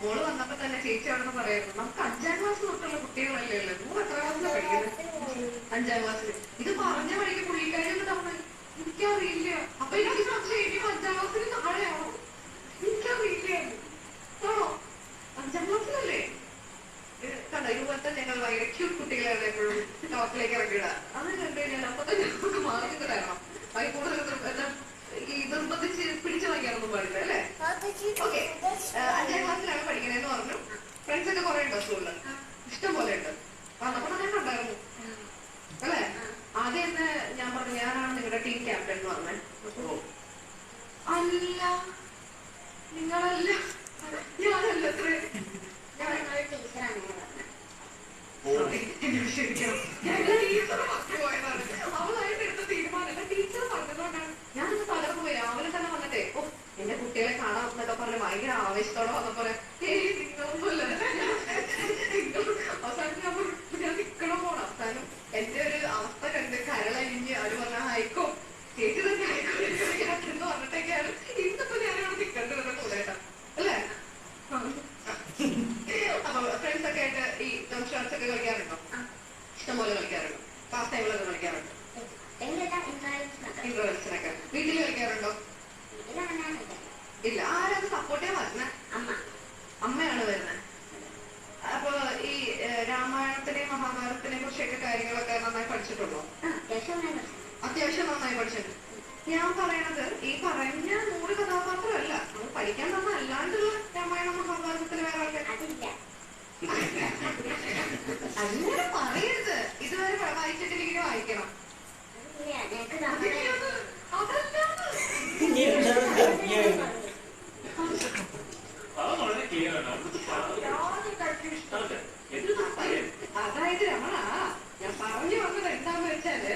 മോള് വന്നപ്പോ തന്നെ ചേച്ചി അവിടെ നിന്ന് പറയായിരുന്നു നമുക്ക് 5ാം ക്ലാസ് തൊട്ടുള്ള കുട്ടികളല്ലേ ഉള്ളത്. മോള് എത്ര ക്ലാസ്സിലാണ് പഠിക്കുന്നത്? 5ാം ക്ലാസ്സിൽ. ഇത് പറഞ്ഞ വഴിക്ക് പുള്ളിക്കാരി ഒന്ന് തമ്മിൽ എനിക്കറിയില്ല. അപ്പൊ എനിക്ക് സംശയം 5ാം ക്ലാസ്സിൽ താഴെയാണോ? എനിക്കറിയില്ലായിരുന്നു. ആണോ 5ാം ക്ലാസ്സിലല്ലേ? കണ്ടോ ഇതുപോലത്തെ ഞങ്ങൾ ഭയങ്കര ക്യൂട്ട് കുട്ടികളാണ് എപ്പോഴും ടോപ്പിലേക്ക് ഇറക്കിയിടുക. അത് കണ്ടു കഴിഞ്ഞാൽ അപ്പൊ തന്നെ നമുക്ക് മാർക്ക് തരണം. അത് കൂടുതൽ ഈ നിർബന്ധിച്ച് പിടിച്ചു വാങ്ങിക്കാനൊന്നും പാടില്ല അല്ലേ? ഓക്കെ. 5ാം ക്ലാസ്സിലാണ് പഠിക്കണേന്ന് പറഞ്ഞു. ഫ്രണ്ട്സ് ഒക്കെ കുറെ ഉണ്ടോ സ്കൂളിൽ? ഇഷ്ടം പോലെ ഉണ്ട്. വന്നപ്പോ തന്നെ ഉണ്ടായിരുന്നു അല്ലേ? ആദ്യം തന്നെ ഞാൻ പറഞ്ഞു ഞാനാണ് നിങ്ങളുടെ ടീം ക്യാപ്റ്റൻ എന്ന് പറഞ്ഞത്. അല്ല നിങ്ങളല്ല ഞാനല്ല അത്രേ. അവളായിട്ട് എടുത്ത തീരുമാനമല്ല ടീച്ചർ പറഞ്ഞതുകൊണ്ടാണ്. ഞാനൊന്ന് തളർന്നു പോയി. രാവിലെ തന്നെ വന്നിട്ടേ എന്റെ കുട്ടികളെ കാണാം എന്നൊക്കെ പറഞ്ഞ് ഭയങ്കര ആവേശത്തോടെ വന്നപ്പോലെ നിങ്ങളൊന്നുമല്ല. അവസാനം ഞാൻ നിക്കണം പോണം. അവസാനം എന്റെ ഒരു അവസ്ഥ കണ്ട് കരളലിഞ്ഞ് അവര് പറഞ്ഞ ഹൈക്കോ ചേച്ചി തന്നെ ഹൈക്കോ എന്ന് പറഞ്ഞിട്ടൊക്കെയാണ് ഇന്നിപ്പോ ഞാനിവിടെ നിൽക്കേണ്ടി വന്ന കൂടെട്ടാ അല്ലേ? അപ്പൊ ഫ്രണ്ട്സ് ഒക്കെ ആയിട്ട് ഈ ഷോർട്സ് ഒക്കെ കളിക്കാറുണ്ടോ? ഇഷ്ടംപോലെ കളിക്കാറുണ്ടോ? പാസ് ടൈമിലൊക്കെ കളിക്കാറുണ്ടോ? ഇൻട്രോവെൽസിനൊക്കെ വീട്ടിൽ കളിക്കാറുണ്ടോ? ഇല്ല. ആരത് സപ്പോർട്ട് ചെയ്യാൻ വരുന്നത്? അമ്മയാണ് വരുന്നത്. അപ്പൊ ഈ രാമായണത്തിനെയും മഹാഭാരതത്തിനെ കുറിച്ചൊക്കെ കാര്യങ്ങളൊക്കെ നന്നായി പഠിച്ചിട്ടുണ്ടോ? അത്യാവശ്യം നന്നായി പഠിച്ചിട്ടുണ്ട്. ഞാൻ പറയണത് ഈ പറഞ്ഞ 100 കഥാപാത്രമല്ല നമ്മൾ പഠിക്കാൻ തന്നെ അല്ലാണ്ടുള്ള രാമായണം മഹാഭാരതത്തിൽ വേറെ ആൾക്കാർ അങ്ങനെ പറയരുത്. ഇതുവരെ വായിച്ചിട്ടില്ലെങ്കിൽ വായിക്കണം. അതായത് രമണ ഞാൻ പറഞ്ഞു വന്നത് എന്താന്ന് വെച്ചാല്